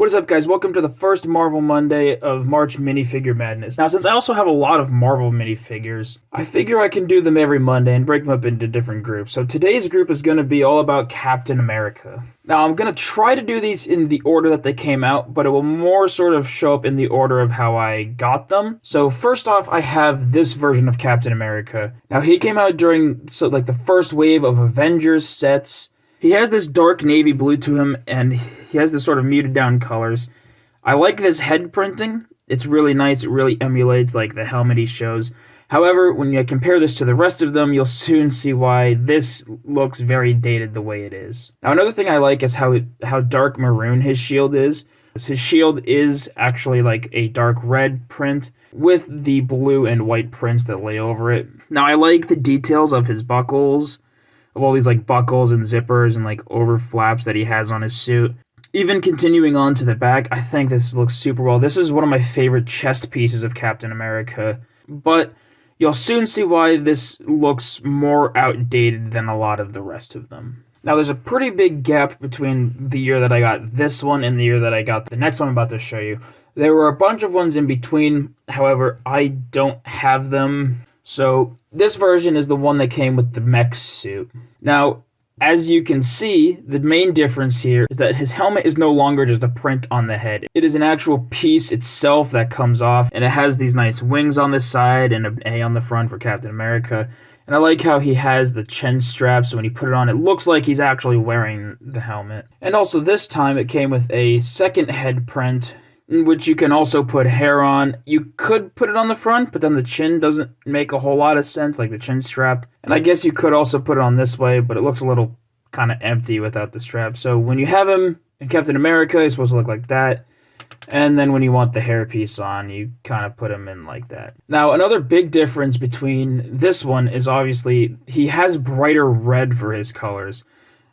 What is up, guys? Welcome to the first Marvel Monday of March Minifigure Madness. Now, since I also have a lot of Marvel minifigures, I figure I can do them every Monday and break them up into different groups. So today's group is going to be all about Captain America. Now, I'm going to try to do these in the order that they came out, but it will more sort of show up in the order of how I got them. So first off, I have this version of Captain America. Now, he came out during the first wave of Avengers sets. He has this dark navy blue to him, and he has this sort of muted down colors. I like this head printing. It's really nice. It really emulates like the helmet he shows. However, when you compare this to the rest of them, you'll soon see why this looks very dated the way it is. Now, another thing I like is how dark maroon his shield is. His shield is actually like a dark red print with the blue and white prints that lay over it. Now, I like the details of his buckles, of all these like buckles and zippers and like over flaps that he has on his suit. Even continuing on to the back, I think this looks super well. This is one of my favorite chest pieces of Captain America, but you'll soon see why this looks more outdated than a lot of the rest of them. Now, there's a pretty big gap between the year that I got this one and the year that I got the next one I'm about to show you. There were a bunch of ones in between, however, I don't have them. So this version is the one that came with the mech suit. Now, as you can see, the main difference here is that his helmet is no longer just a print on the head. It is an actual piece itself that comes off, and it has these nice wings on the side and an A on the front for Captain America. And I like how he has the chin strap, so when you put it on, it looks like he's actually wearing the helmet. And also this time it came with a second head print, which you can also put hair on. You could put it on the front, but then the chin doesn't make a whole lot of sense, like the chin strap. And I guess you could also put it on this way, but it looks a little kind of empty without the strap. So when you have him in Captain America, he's supposed to look like that. And then when you want the hair piece on, you kind of put him in like that. Now, another big difference between this one is obviously he has brighter red for his colors.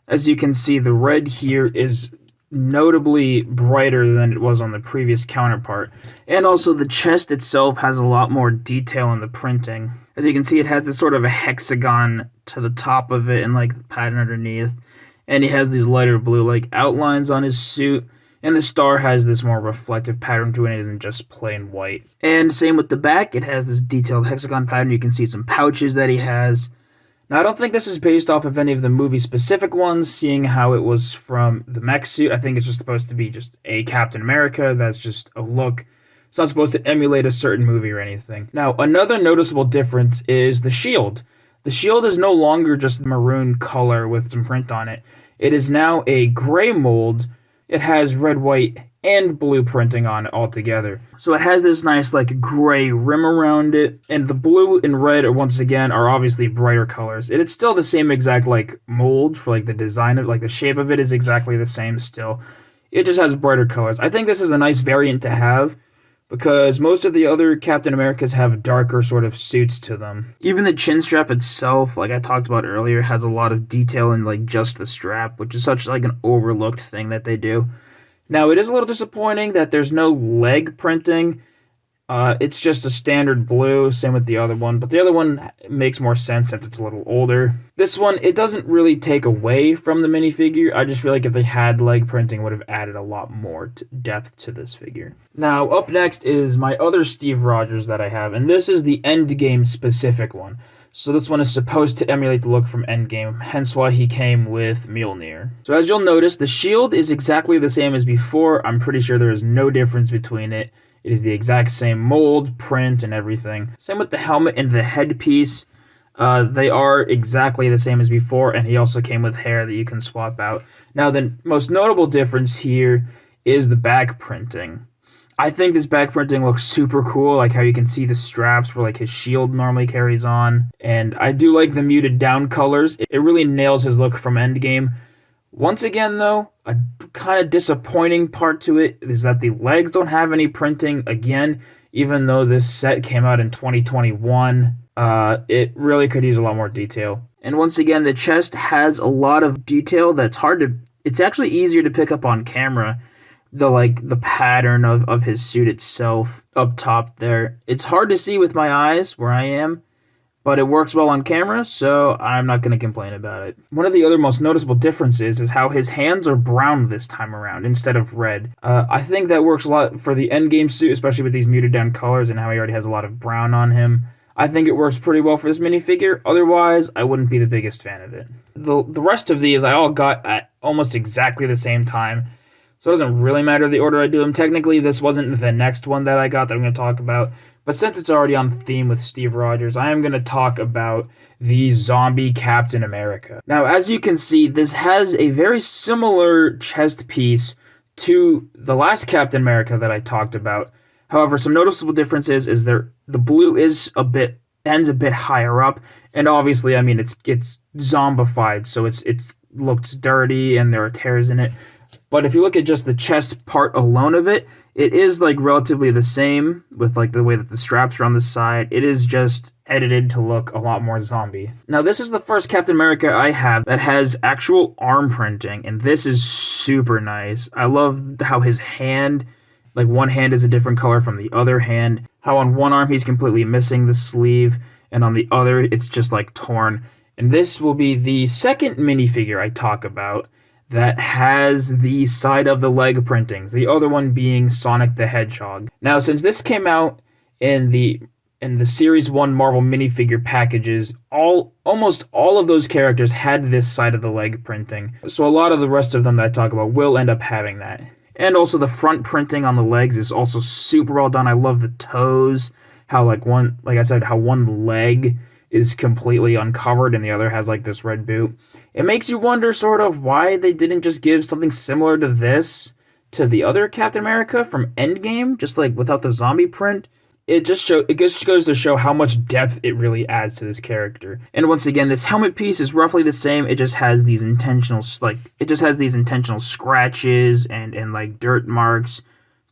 As you can see, the red here is notably brighter than it was on the previous counterpart. And also the chest itself has a lot more detail in the printing. As you can see, it has this sort of a hexagon to the top of it and like the pattern underneath. And he has these lighter blue like outlines on his suit. And the star has this more reflective pattern to it, and it isn't just plain white. And same with the back, it has this detailed hexagon pattern. You can see some pouches that he has. Now, I don't think this is based off of any of the movie-specific ones, seeing how it was from the mech suit. I think it's just supposed to be just a Captain America. That's just a look. It's not supposed to emulate a certain movie or anything. Now, another noticeable difference is the shield. The shield is no longer just maroon color with some print on it. It is now a gray mold. It has red, white, and blue printing on it all together. So it has this nice like gray rim around it, and the blue and red are once again are obviously brighter colors. It's still the same exact like mold for like the design of like the shape of it is exactly the same still. It just has brighter colors. I think this is a nice variant to have because most of the other Captain Americas have darker sort of suits to them. Even the chin strap itself, like I talked about earlier, has a lot of detail in like just the strap, which is such like an overlooked thing that they do. Now, it is a little disappointing that there's no leg printing. It's just a standard blue, same with the other one, but the other one makes more sense since it's a little older. This one, it doesn't really take away from the minifigure. I just feel like if they had leg printing, it would have added a lot more depth to this figure. Now, up next is my other Steve Rogers that I have, and this is the Endgame specific one. So this one is supposed to emulate the look from Endgame, hence why he came with Mjolnir. So as you'll notice, the shield is exactly the same as before. I'm pretty sure there is no difference between it. It is the exact same mold, print, and everything. Same with the helmet and the headpiece. They are exactly the same as before, and he also came with hair that you can swap out. Now, the most notable difference here is the back printing. I think this back printing looks super cool, like how you can see the straps where like his shield normally carries on. And I do like the muted down colors. It really nails his look from Endgame. Once again, though, a kind of disappointing part to it is that the legs don't have any printing again, even though this set came out in 2021. It really could use a lot more detail. And once again, the chest has a lot of detail that's it's actually easier to pick up on camera. The pattern of his suit itself up top there. It's hard to see with my eyes where I am, but it works well on camera, so I'm not going to complain about it. One of the other most noticeable differences is how his hands are brown this time around instead of red. I think that works a lot for the endgame suit, especially with these muted down colors and how he already has a lot of brown on him. I think it works pretty well for this minifigure. Otherwise, I wouldn't be the biggest fan of it. The rest of these I all got at almost exactly the same time, so it doesn't really matter the order I do them. Technically, this wasn't the next one that I got that I'm going to talk about, but since it's already on theme with Steve Rogers, I am going to talk about the zombie Captain America. Now, as you can see, this has a very similar chest piece to the last Captain America that I talked about. However, some noticeable differences is the blue ends a bit higher up, and obviously, I mean, it's zombified, so it looks dirty and there are tears in it. But if you look at just the chest part alone of it, it is like relatively the same with like the way that the straps are on the side. It is just edited to look a lot more zombie. Now, this is the first Captain America I have that has actual arm printing, and this is super nice. I love how his hand, like one hand is a different color from the other hand, how on one arm he's completely missing the sleeve, and on the other it's just like torn. And this will be the second minifigure I talk about that has the side of the leg printings, the other one being Sonic the Hedgehog. Now, since this came out in the Series 1 Marvel minifigure packages, almost all of those characters had this side of the leg printing. So a lot of the rest of them that I talk about will end up having that. And also the front printing on the legs is also super well done. I love the toes, how like I said, how one leg is completely uncovered and the other has like this red boot. It makes you wonder sort of why they didn't just give something similar to this to the other Captain America from Endgame, just like without the zombie print. It just goes to show how much depth it really adds to this character. And once again, this helmet piece is roughly the same. It just has these intentional scratches and like dirt marks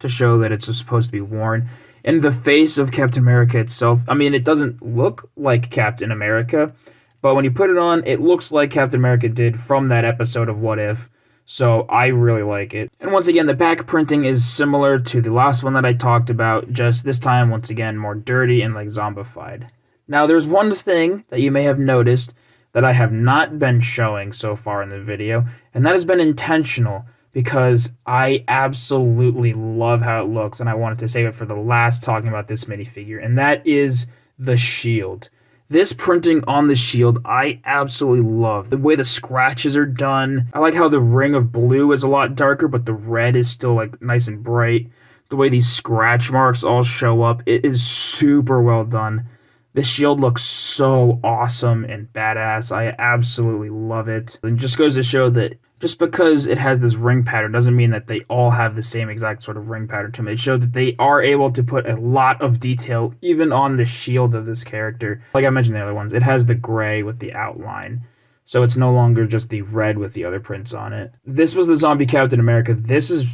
to show that it's supposed to be worn. And the face of Captain America itself, I mean, it doesn't look like Captain America, but when you put it on, it looks like Captain America did from that episode of What If. So I really like it. And once again, the back printing is similar to the last one that I talked about, just this time, once again, more dirty and like zombified. Now, there's one thing that you may have noticed that I have not been showing so far in the video, and that has been intentional because I absolutely love how it looks, and I wanted to save it for the last talking about this minifigure, and that is the shield. This printing on the shield, I absolutely love. The way the scratches are done. I like how the ring of blue is a lot darker, but the red is still like nice and bright. The way these scratch marks all show up, it is super well done. This shield looks so awesome and badass. I absolutely love it. And it just goes to show that just because it has this ring pattern doesn't mean that they all have the same exact sort of ring pattern to them. It shows that they are able to put a lot of detail even on the shield of this character. Like I mentioned the other ones, it has the gray with the outline. So it's no longer just the red with the other prints on it. This was the zombie Captain America. This is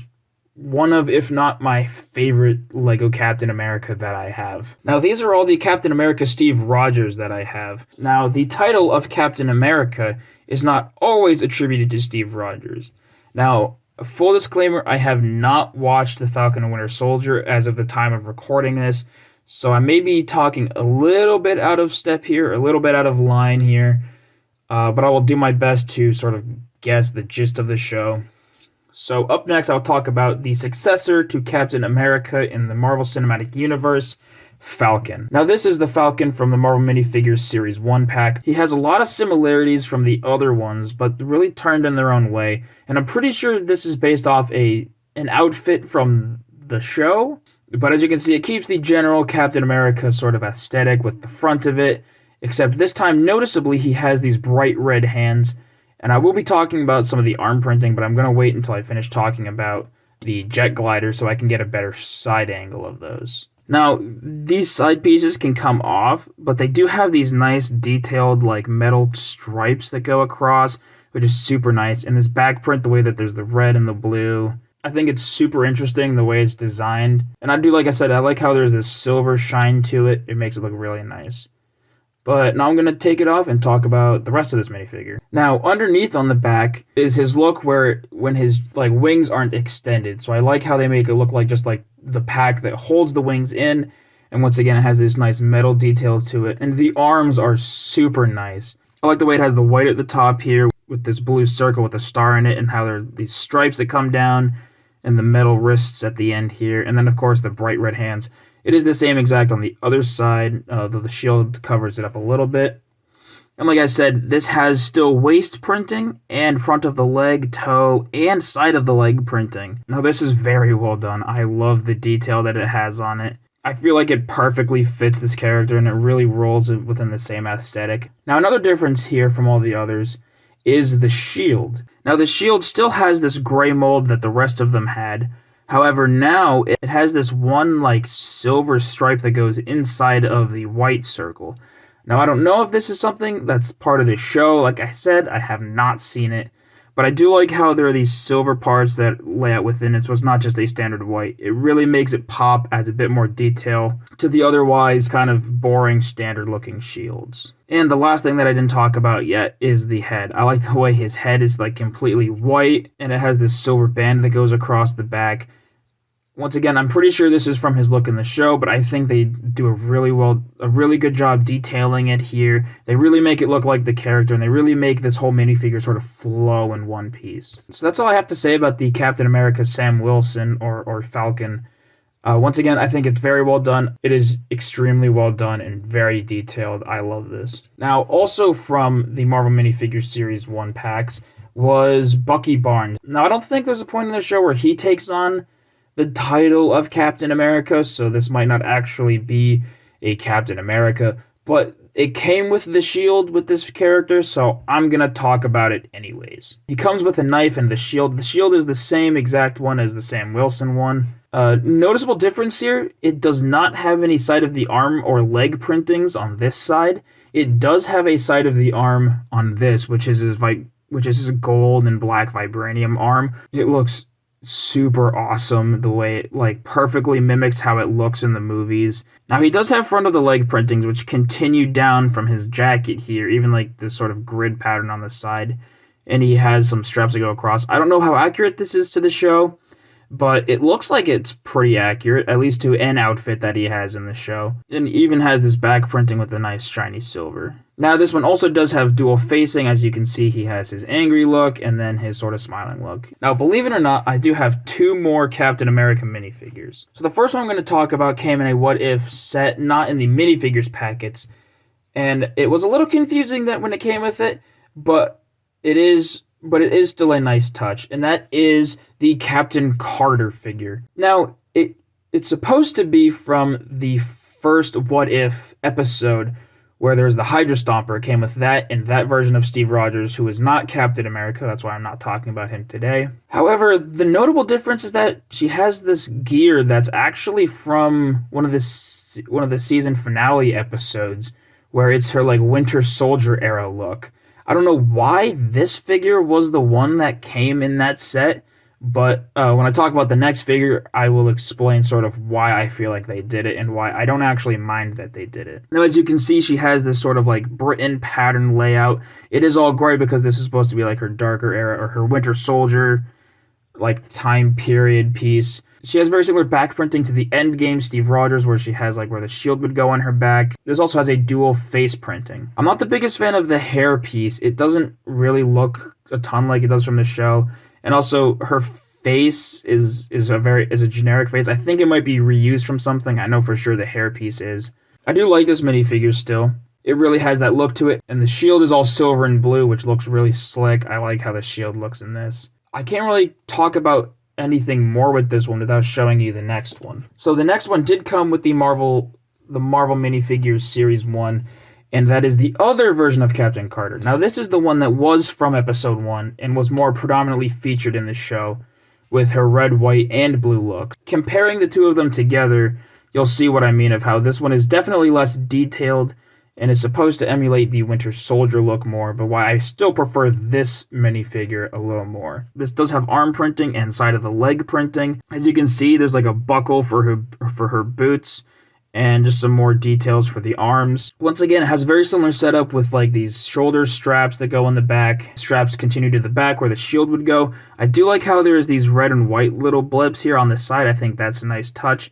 one of, if not my favorite Lego Captain America that I have. Now, these are all the Captain America Steve Rogers that I have. Now, the title of Captain America is not always attributed to Steve Rogers. Now, a full disclaimer, I have not watched The Falcon and Winter Soldier as of the time of recording this, so I may be talking a little bit out of step here, a little bit out of line here, but I will do my best to sort of guess the gist of the show. So up next, I'll talk about the successor to Captain America in the Marvel Cinematic Universe, Falcon. Now, this is the Falcon from the Marvel Minifigures Series 1 pack. He has a lot of similarities from the other ones, but really turned in their own way. And I'm pretty sure this is based off an outfit from the show. But as you can see, it keeps the general Captain America sort of aesthetic with the front of it, except this time, noticeably, he has these bright red hands. And I will be talking about some of the arm printing, but I'm going to wait until I finish talking about the jet glider so I can get a better side angle of those. Now, these side pieces can come off, but they do have these nice detailed like metal stripes that go across, which is super nice. And this back print, the way that there's the red and the blue, I think it's super interesting the way it's designed. And I do, like I said, I like how there's this silver shine to it. It makes it look really nice. But now I'm going to take it off and talk about the rest of this minifigure. Now, underneath on the back is his look when his like wings aren't extended. So I like how they make it look like just like the pack that holds the wings in. And once again, it has this nice metal detail to it. And the arms are super nice. I like the way it has the white at the top here with this blue circle with a star in it, and how there are these stripes that come down and the metal wrists at the end here. And then, of course, the bright red hands. It is the same exact on the other side, though the shield covers it up a little bit. And like I said, this has still waist printing and front of the leg, toe, and side of the leg printing. Now, this is very well done. I love the detail that it has on it. I feel like it perfectly fits this character, and it really rolls it within the same aesthetic. Now, another difference here from all the others is the shield. Now, the shield still has this gray mold that the rest of them had. However, now it has this one like silver stripe that goes inside of the white circle. Now, I don't know if this is something that's part of the show. Like I said, I have not seen it. But I do like how there are these silver parts that lay out within it, so it's not just a standard white. It really makes it pop, adds a bit more detail to the otherwise kind of boring, standard-looking shields. And the last thing that I didn't talk about yet is the head. I like the way his head is like completely white, and it has this silver band that goes across the back. Once again, I'm pretty sure this is from his look in the show, but I think they do a really good job detailing it here. They really make it look like the character, and they really make this whole minifigure sort of flow in one piece. So that's all I have to say about the Captain America Sam Wilson or Falcon. Once again, I think it's very well done. It is extremely well done and very detailed. I love this. Now, also from the Marvel Minifigure Series 1 packs was Bucky Barnes. Now, I don't think there's a point in the show where he takes on the title of Captain America, so this might not actually be a Captain America, but it came with the shield with this character, so I'm gonna talk about it anyways. He comes with a knife and the shield. The shield is the same exact one as the Sam Wilson one. Noticeable difference here, it does not have any side of the arm or leg printings on this side. It does have a side of the arm on this, which is his gold and black vibranium arm. It looks super awesome the way it like perfectly mimics how it looks in the movies. Now, he does have front of the leg printings which continue down from his jacket here, even like this sort of grid pattern on the side, and he has some straps that go across. I don't know how accurate this is to the show, but it looks like it's pretty accurate, at least to an outfit that he has in the show. And he even has this back printing with a nice shiny silver. Now, this one also does have dual facing. As you can see, he has his angry look and then his sort of smiling look. Now, believe it or not, I do have two more Captain America minifigures. So the first one I'm going to talk about came in a What If set, not in the minifigures packets. And it was a little confusing that when it came with it, but it is still a nice touch, and that is the Captain Carter figure. Now, it's supposed to be from the first What If episode, where there's the Hydra Stomper. It came with that and that version of Steve Rogers, who is not Captain America. That's why I'm not talking about him today. However, the notable difference is that she has this gear that's actually from one of the season finale episodes, where it's her like Winter Soldier era look. I don't know why this figure was the one that came in that set, but when I talk about the next figure, I will explain sort of why I feel like they did it and why I don't actually mind that they did it. Now, as you can see, she has this sort of like Britain pattern layout. It is all gray because this is supposed to be like her darker era or her Winter Soldier like time period piece. She has very similar back printing to the Endgame Steve Rogers, where she has like where the shield would go on her back. This also has a dual face printing. I'm not the biggest fan of the hair piece. It doesn't really look a ton like it does from the show. And also her face is a generic face. I think it might be reused from something. I know for sure the hair piece is. I do like this minifigure still. It really has that look to it. And the shield is all silver and blue, which looks really slick. I like how the shield looks in this. I can't really talk about anything more with this one without showing you the next one. So the next one did come with the Marvel Minifigures Series 1, and that is the other version of Captain Carter. Now, this is the one that was from Episode 1 and was more predominantly featured in the show with her red, white, and blue look. Comparing the two of them together, you'll see what I mean of how this one is definitely less detailed and is supposed to emulate the Winter Soldier look more, but why I still prefer this minifigure a little more. This does have arm printing and side of the leg printing. As you can see, there's like a buckle for her boots and just some more details for the arms. Once again, it has a very similar setup with like these shoulder straps that go in the back. Straps continue to the back where the shield would go. I do like how there's these red and white little blips here on the side. I think that's a nice touch.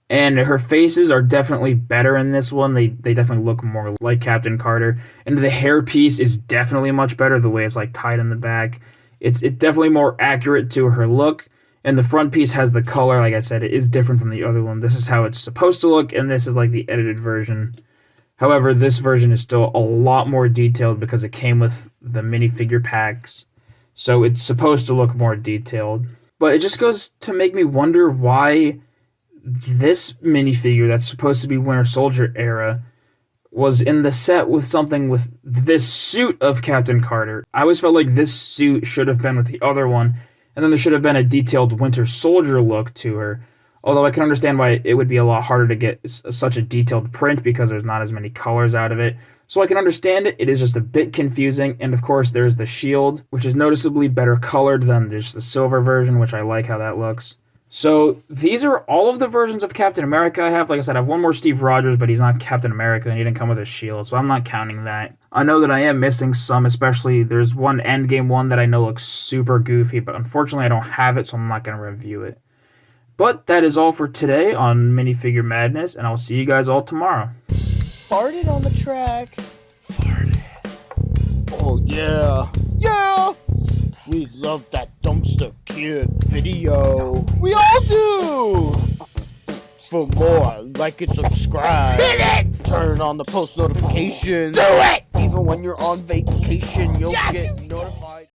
And her faces are definitely better in this one. They definitely look more like Captain Carter. And the hair piece is definitely much better, the way it's like tied in the back. It's definitely more accurate to her look. And the front piece has the color, like I said, it is different from the other one. This is how it's supposed to look, and this is like the edited version. However, this version is still a lot more detailed because it came with the minifigure packs. So it's supposed to look more detailed. But it just goes to make me wonder why this minifigure that's supposed to be Winter Soldier era was in the set with something with this suit of Captain Carter. I always felt like this suit should have been with the other one, and then there should have been a detailed Winter Soldier look to her. Although I can understand why it would be a lot harder to get such a detailed print because there's not as many colors out of it. So I can understand it. It is just a bit confusing. And of course, there's the shield, which is noticeably better colored than just the silver version, which I like how that looks. So these are all of the versions of Captain America I have. Like I said, I have one more Steve Rogers, but he's not Captain America and he didn't come with a shield, so I'm not counting that. I know that I am missing some, especially there's one Endgame one that I know looks super goofy, but unfortunately I don't have it, so I'm not going to review it. But that is all for today on Minifigure Madness, and I'll see you guys all tomorrow. Farted on the track. Farted. Oh yeah. Yeah! We love that Dumpster Kid video. We all do! For more, like and subscribe. Hit it! Turn on the post notifications. Do it! Even when you're on vacation, you'll get notified.